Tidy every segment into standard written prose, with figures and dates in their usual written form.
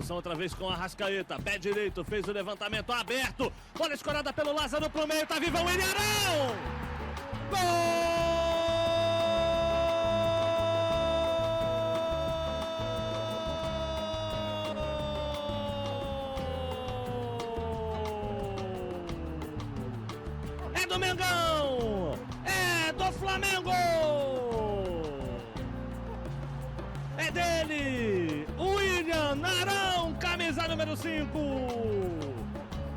discussão outra vez com a Arrascaeta. Pé direito, fez o levantamento aberto. Bola escorada pelo Lázaro pro meio. Tá vivo o William Arão! Gol! É do Mengão! É do Flamengo! É dele! William Arão, camisa número 5!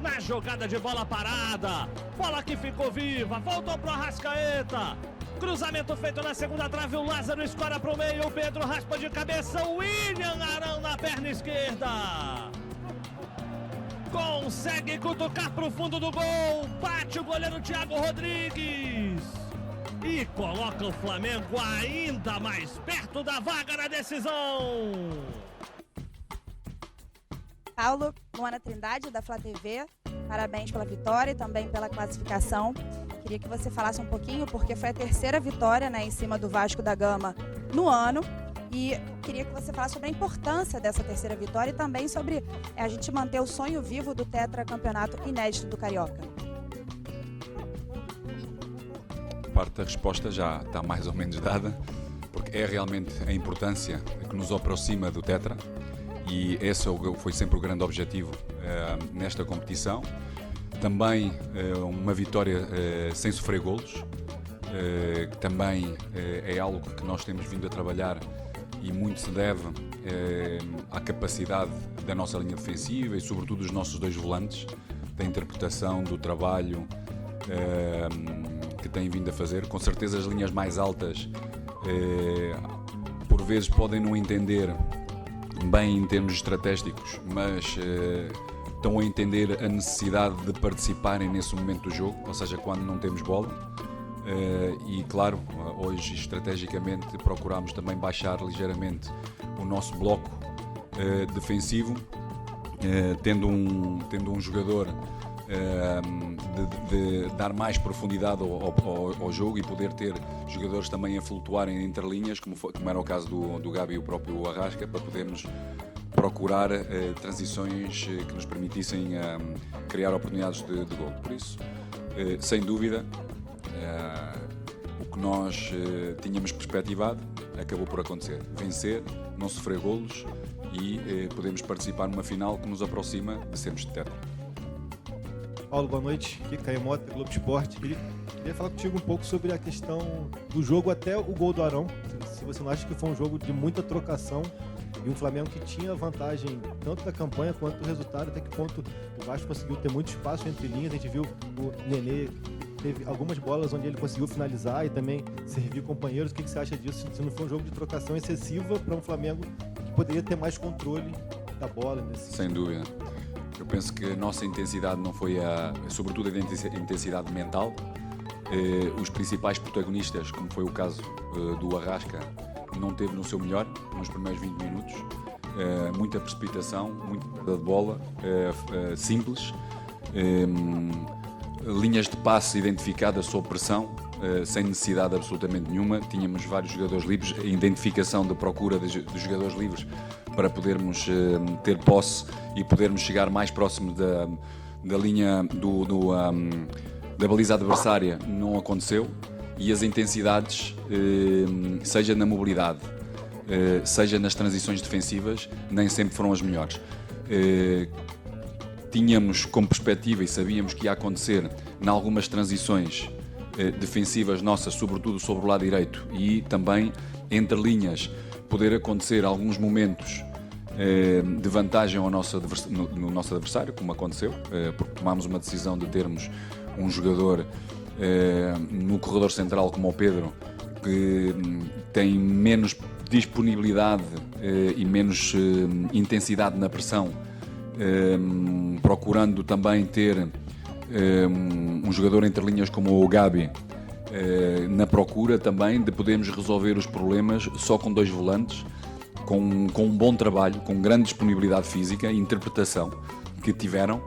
Na jogada de bola parada, bola que ficou viva, voltou pro Arrascaeta. Cruzamento feito na segunda trave, o Lázaro escora pro meio, o Pedro raspa de cabeça, o William Arão na perna esquerda. Consegue cutucar pro fundo do gol, bate o goleiro Thiago Rodrigues e coloca o Flamengo ainda mais perto da vaga na decisão. Paulo, Luana Trindade, da Flá TV, parabéns pela vitória e também pela classificação. Queria que você falasse um pouquinho, porque foi a terceira vitória, né, em cima do Vasco da Gama no ano. E queria que você falasse sobre a importância dessa terceira vitória e também sobre a gente manter o sonho vivo do tetracampeonato inédito do Carioca. Parte da resposta já está mais ou menos dada, porque é realmente a importância que nos aproxima do Tetra, e esse foi sempre o grande objetivo nesta competição. Também uma vitória sem sofrer golos, que também é algo que nós temos vindo a trabalhar e muito se deve à capacidade da nossa linha defensiva e sobretudo dos nossos dois volantes, da interpretação, do trabalho que têm vindo a fazer. Com certeza as linhas mais altas por vezes podem não entender bem em termos estratégicos, mas estão a entender a necessidade de participarem nesse momento do jogo, ou seja, quando não temos bola. E claro, hoje estrategicamente procuramos também baixar ligeiramente o nosso bloco defensivo, tendo um jogador de dar mais profundidade ao jogo e poder ter jogadores também a flutuarem entre linhas, como era o caso do Gabi e o próprio Arrasca, para podermos procurar transições que nos permitissem criar oportunidades de gol. Por isso, sem dúvida, o que nós tínhamos perspectivado acabou por acontecer. Vencer, não sofrer golos e podemos participar numa final que nos aproxima de sermos de tetra. Paulo, boa noite. Aqui Caio Mota, Globo Esporte. Queria falar contigo um pouco sobre a questão do jogo até o gol do Arão. Se você não acha que foi um jogo de muita trocação e um Flamengo que tinha vantagem tanto da campanha quanto do resultado, até que ponto o Vasco conseguiu ter muito espaço entre linhas. A gente viu o Nenê, teve algumas bolas onde ele conseguiu finalizar e também servir companheiros. O que você acha disso? Se não foi um jogo de trocação excessiva para um Flamengo que poderia ter mais controle da bola? Sem dúvida. Eu penso que a nossa intensidade não foi sobretudo a intensidade mental. Os principais protagonistas, como foi o caso do Arrasca, não teve no seu melhor nos primeiros 20 minutos. Muita precipitação, muita perda de bola, simples. Linhas de passe identificadas sob pressão, sem necessidade absolutamente nenhuma. Tínhamos vários jogadores livres, a identificação da procura de jogadores livres para podermos ter posse e podermos chegar mais próximo da linha da baliza adversária não aconteceu, e as intensidades, seja na mobilidade, seja nas transições defensivas, nem sempre foram as melhores. Tínhamos como perspectiva e sabíamos que ia acontecer em algumas transições defensivas nossas, sobretudo sobre o lado direito, e também entre linhas poder acontecer alguns momentos de vantagem no nosso adversário, como aconteceu, porque tomámos uma decisão de termos um jogador no corredor central como o Pedro, que tem menos disponibilidade e menos intensidade na pressão, procurando também ter um jogador entre linhas como o Gabi, na procura também de podermos resolver os problemas só com dois volantes, com um bom trabalho, com grande disponibilidade física e interpretação que tiveram,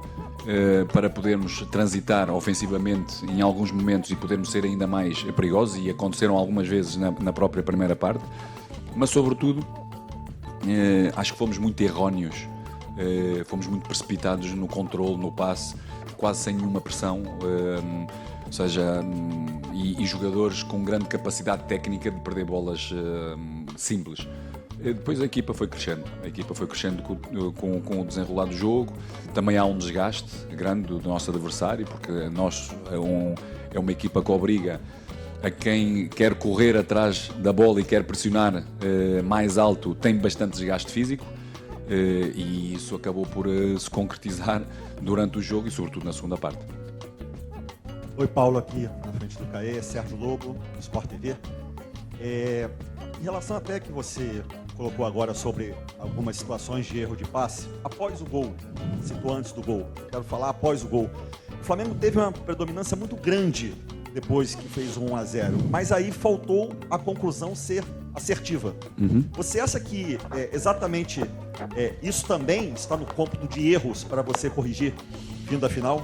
para podermos transitar ofensivamente em alguns momentos e podermos ser ainda mais perigosos, e aconteceram algumas vezes na própria primeira parte, mas sobretudo acho que fomos muito erróneos fomos muito precipitados no controle, no passe, quase sem nenhuma pressão, ou seja, e jogadores com grande capacidade técnica de perder bolas simples. Depois a equipa foi crescendo com o desenrolar do jogo. Também há um desgaste grande do nosso adversário, porque nós é uma equipa que obriga a quem quer correr atrás da bola e quer pressionar mais alto, tem bastante desgaste físico, e isso acabou por se concretizar durante o jogo e sobretudo na segunda parte. Oi, Paulo, aqui na frente do CAE, Sérgio Lobo, do Sport TV. Em relação até que você colocou agora sobre algumas situações de erro de passe, após o gol, citou antes do gol, quero falar após o gol. O Flamengo teve uma predominância muito grande depois que fez 1-0, mas aí faltou a conclusão ser assertiva. Você acha que exatamente isso também está no cômputo de erros para você corrigir vindo da final?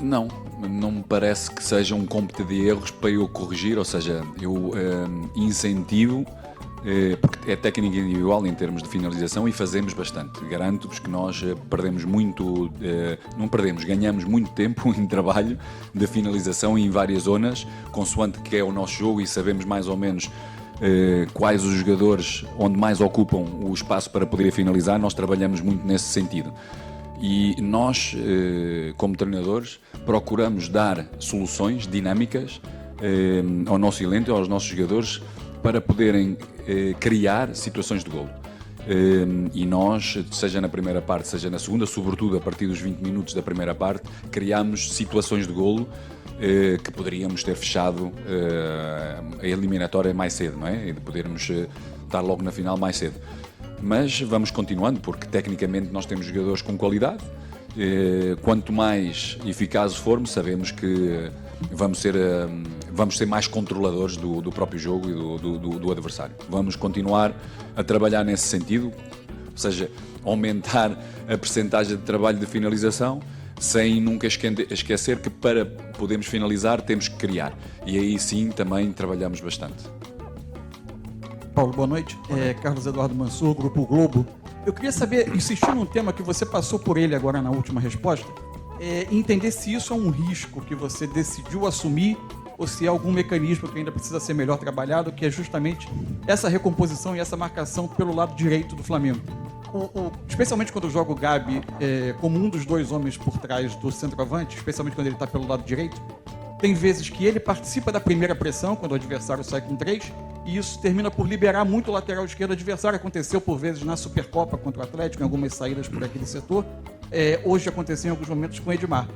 Não me parece que seja um cômputo de erros para eu corrigir, ou seja, eu incentivo, porque é técnica individual em termos de finalização e fazemos bastante. Garanto-vos que nós perdemos muito, não perdemos, ganhamos muito tempo em trabalho de finalização em várias zonas, consoante que é o nosso jogo, e sabemos mais ou menos quais os jogadores onde mais ocupam o espaço para poder finalizar. Nós trabalhamos muito nesse sentido. E nós, como treinadores, procuramos dar soluções dinâmicas ao nosso elenco, aos nossos jogadores, para poderem criar situações de golo. E nós, seja na primeira parte, seja na segunda, sobretudo a partir dos 20 minutos da primeira parte, criámos situações de golo que poderíamos ter fechado a eliminatória mais cedo, não é? E de podermos estar logo na final mais cedo. Mas vamos continuando, porque tecnicamente nós temos jogadores com qualidade. Quanto mais eficazes formos, sabemos que vamos ser mais controladores do próprio jogo e do adversário. Vamos continuar a trabalhar nesse sentido, ou seja, aumentar a percentagem de trabalho de finalização, sem nunca esquecer que para podermos finalizar temos que criar. E aí sim também trabalhamos bastante. Paulo, boa noite. Carlos Eduardo Mansur, Grupo Globo. Eu queria saber, insistir num tema que você passou por ele agora na última resposta, entender se isso é um risco que você decidiu assumir ou se é algum mecanismo que ainda precisa ser melhor trabalhado, que é justamente essa recomposição e essa marcação pelo lado direito do Flamengo. Especialmente quando joga o Gabi como um dos dois homens por trás do centroavante, especialmente quando ele está pelo lado direito, tem vezes que ele participa da primeira pressão, quando o adversário sai com 3, e isso termina por liberar muito o lateral esquerdo adversário. Aconteceu por vezes na Supercopa contra o Atlético, em algumas saídas por aquele setor. Hoje aconteceu em alguns momentos com o Edmar.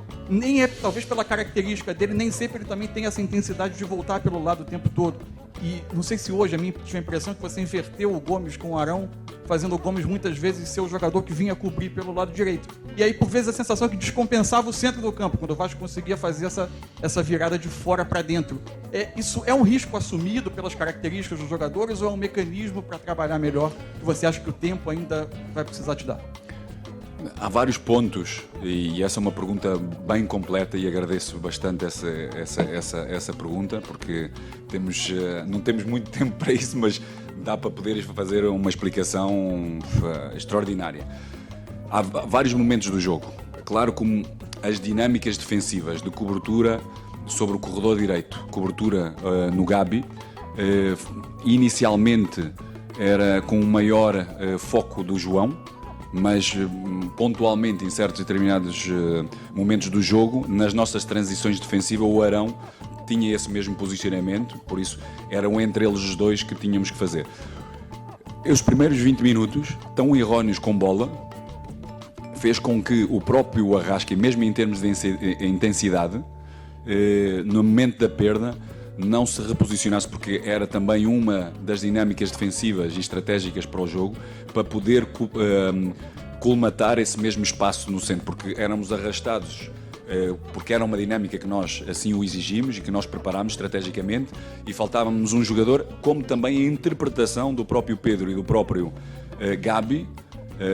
Talvez pela característica dele, nem sempre ele também tem essa intensidade de voltar pelo lado o tempo todo. E não sei se hoje, a minha tinha a impressão que você inverteu o Gomes com o Arão, fazendo o Gomes muitas vezes ser o jogador que vinha cobrir pelo lado direito. E aí, por vezes, a sensação que descompensava o centro do campo, quando o Vasco conseguia fazer essa virada de fora para dentro. Isso é um risco assumido pelas características dos jogadores ou é um mecanismo para trabalhar melhor que você acha que o tempo ainda vai precisar te dar? Há vários pontos, e essa é uma pergunta bem completa, e agradeço bastante essa pergunta, porque não temos muito tempo para isso, mas dá para poder fazer uma explicação extraordinária. Há vários momentos do jogo. Claro, como as dinâmicas defensivas de cobertura sobre o corredor direito, cobertura no Gabi, inicialmente era com um maior foco do João, mas pontualmente em certos determinados momentos do jogo, nas nossas transições defensivas, o Arão tinha esse mesmo posicionamento, por isso eram entre eles os dois que tínhamos que fazer. Os primeiros 20 minutos, tão erróneos com bola, fez com que o próprio Arrasca, mesmo em termos de intensidade, no momento da perda, não se reposicionasse, porque era também uma das dinâmicas defensivas e estratégicas para o jogo, para poder colmatar esse mesmo espaço no centro, porque éramos arrastados, porque era uma dinâmica que nós assim o exigimos e que nós preparámos estrategicamente, e faltávamos um jogador, como também a interpretação do próprio Pedro e do próprio Gabi,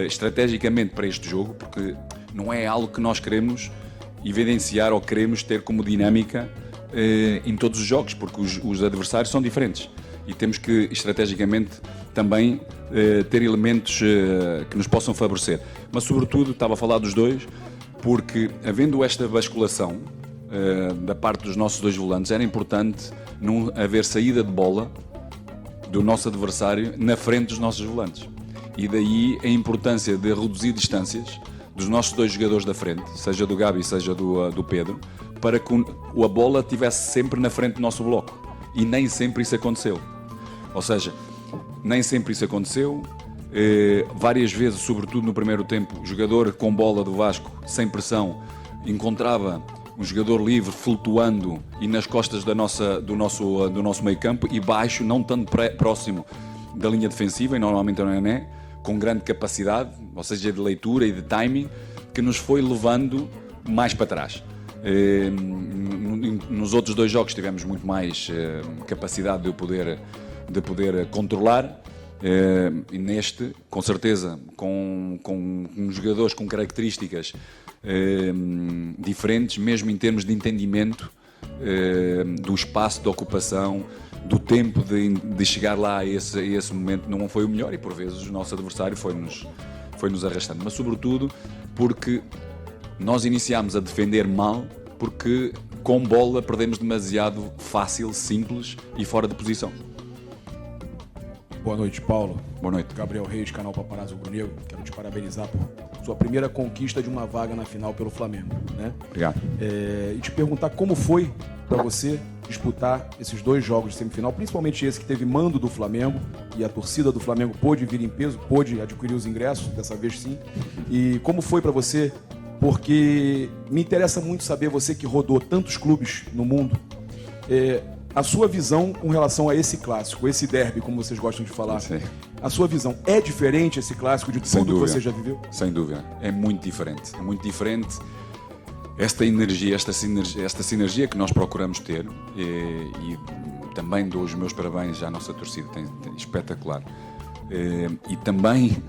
estrategicamente para este jogo, porque não é algo que nós queremos evidenciar ou queremos ter como dinâmica em todos os jogos, porque os adversários são diferentes. e temos que, estrategicamente, também ter elementos que nos possam favorecer. Mas, sobretudo, estava a falar dos dois, porque, havendo esta basculação da parte dos nossos dois volantes, era importante não haver saída de bola do nosso adversário na frente dos nossos volantes. E daí a importância de reduzir distâncias dos nossos dois jogadores da frente, seja do Gabi, seja do Pedro, para que a bola estivesse sempre na frente do nosso bloco. E nem sempre isso aconteceu. Ou seja, nem sempre isso aconteceu. Várias vezes, sobretudo no primeiro tempo, o jogador com bola do Vasco, sem pressão, encontrava um jogador livre flutuando e nas costas do nosso meio campo e baixo, não tanto próximo da linha defensiva, e normalmente não é, com grande capacidade, ou seja, de leitura e de timing, que nos foi levando mais para trás. Nos outros dois jogos tivemos muito mais capacidade de poder controlar, e neste, com certeza, com jogadores com características diferentes, mesmo em termos de entendimos do espaço de ocupação, do tempo de chegar lá a esse momento, não foi o melhor, e por vezes o nosso adversário foi-nos arrastando, mas sobretudo porque nós iniciámos a defender mal, porque com bola perdemos demasiado fácil, simples e fora de posição. Boa noite, Paulo. Boa noite. Gabriel Reis, canal Paparazzo Rubro-Negro. Quero te parabenizar por sua primeira conquista de uma vaga na final pelo Flamengo, né? Obrigado. E te perguntar como foi para você disputar esses dois jogos de semifinal, principalmente esse que teve mando do Flamengo, e a torcida do Flamengo pôde vir em peso, pôde adquirir os ingressos, dessa vez sim. E como foi para você? Porque me interessa muito saber, você que rodou tantos clubes no mundo, a sua visão com relação a esse clássico, esse derby, como vocês gostam de falar. Sim. A sua visão é diferente esse clássico de tudo que você já viveu? Sem dúvida, é muito diferente. É muito diferente esta energia, esta sinergia que nós procuramos ter, e também dou os meus parabéns à nossa torcida, tem espetacular. E também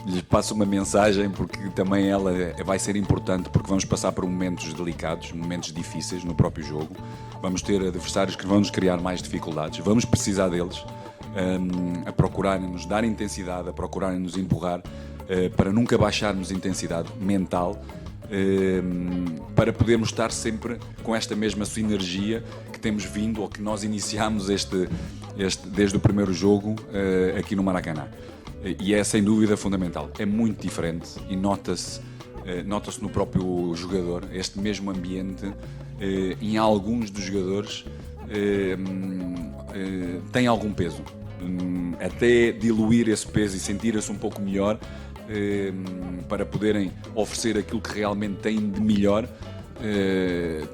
lhes passo uma mensagem, porque também ela vai ser importante, porque vamos passar por momentos delicados, momentos difíceis no próprio jogo. Vamos ter adversários que vão nos criar mais dificuldades, vamos precisar deles, a procurarem nos dar intensidade, a procurarem nos empurrar, para nunca baixarmos intensidade mental, para podermos estar sempre com esta mesma sinergia que temos vindo, ou que nós iniciámos desde o primeiro jogo aqui no Maracanã. E é sem dúvida fundamental. É muito diferente e nota-se no próprio jogador este mesmo ambiente. Em alguns dos jogadores tem algum peso. Até diluir esse peso e sentir-se um pouco melhor, para poderem oferecer aquilo que realmente têm de melhor,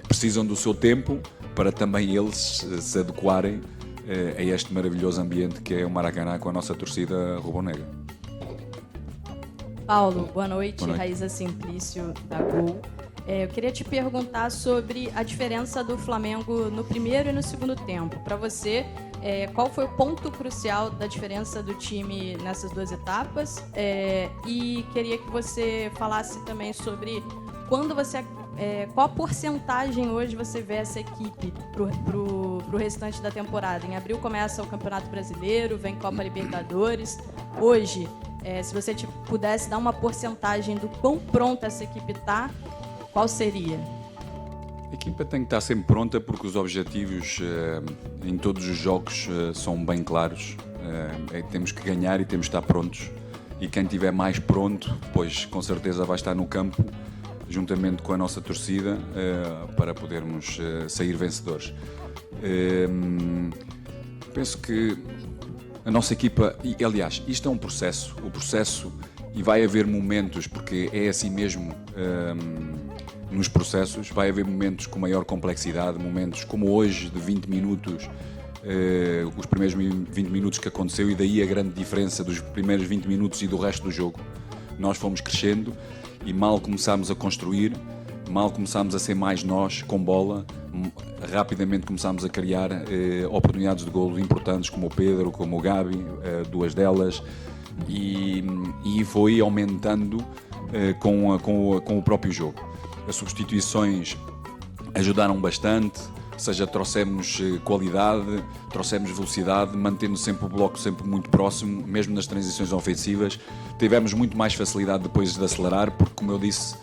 precisam do seu tempo para também eles se adequarem a este maravilhoso ambiente que é o Maracanã, com a nossa torcida rubro-negra. Paulo, boa noite. Raíza Simplício, da Gol. Eu queria te perguntar sobre a diferença do Flamengo no primeiro e no segundo tempo. Para você, qual foi o ponto crucial da diferença do time nessas duas etapas? E queria que você falasse também sobre qual a porcentagem hoje você vê essa equipe pro restante da temporada. Em abril começa o Campeonato Brasileiro, vem Copa Libertadores. Hoje, se você pudesse dar uma porcentagem do quão pronta essa equipe está, qual seria? A equipa tem que estar sempre pronta, porque os objetivos em todos os jogos são bem claros. Temos que ganhar e temos que estar prontos. E quem estiver mais pronto, pois com certeza vai estar no campo, juntamente com a nossa torcida, para podermos sair vencedores. Penso que a nossa equipa, e aliás, isto é um processo, e vai haver momentos, porque é assim mesmo, nos processos, vai haver momentos com maior complexidade, momentos como hoje, de 20 minutos, os primeiros 20 minutos que aconteceu, e daí a grande diferença dos primeiros 20 minutos e do resto do jogo. Nós fomos crescendo e mal começámos a construir, mal começámos a ser mais nós com bola, rapidamente começámos a criar oportunidades de golo importantes, como o Pedro, como o Gabi, duas delas, e foi aumentando com o próprio jogo. As substituições ajudaram bastante, ou seja, trouxemos qualidade, trouxemos velocidade, mantendo sempre o bloco sempre muito próximo, mesmo nas transições ofensivas. Tivemos muito mais facilidade depois de acelerar, porque, como eu disse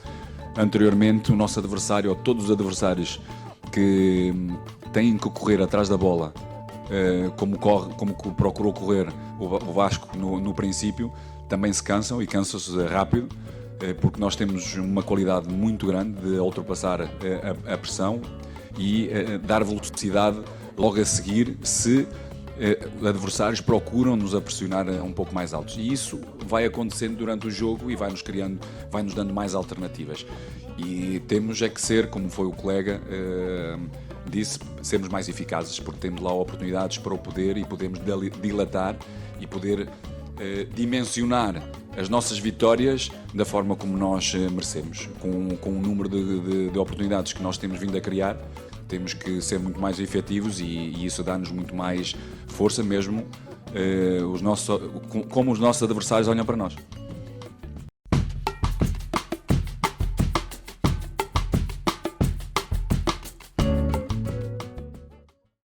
anteriormente, o nosso adversário, ou todos os adversários que têm que correr atrás da bola, como procurou correr o Vasco no princípio, também se cansam e cansam-se rápido, porque nós temos uma qualidade muito grande de ultrapassar a pressão e dar velocidade logo a seguir se adversários procuram nos a pressionar um pouco mais altos. E isso vai acontecendo durante o jogo e vai-nos dando mais alternativas. E temos é que ser, como foi o colega disse, sermos mais eficazes, porque temos lá oportunidades para o poder e podemos dilatar e poder dimensionar as nossas vitórias da forma como nós merecemos. Com o número de oportunidades que nós temos vindo a criar, temos que ser muito mais efetivos e isso dá-nos muito mais força mesmo, como os nossos adversários olham para nós.